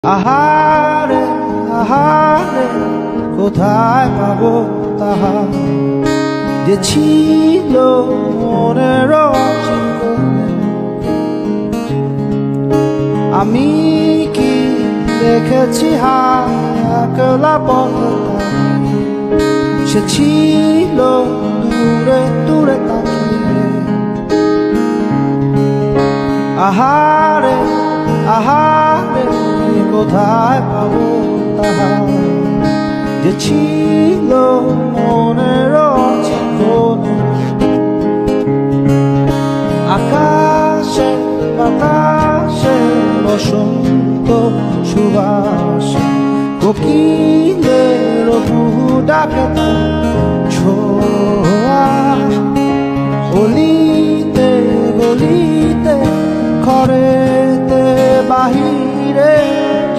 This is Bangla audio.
আহারে আহারে কোথায় পাবো তাহা যে ছিল মনের অচিন্তনে। আমি কি দেখেছি একলা পথে সে ছিল দূরে দূরে তাকিয়ে। আহারে আহারে কোথায় পাবো তাহা যে ছিল মনের অচিন্তনে। আকাশে বাতাসে বসন্ত সুবাসে কোকিলের কুহু ডাকে ছোঁয়া। অলিতে গলিতে ঘরেতে বাহির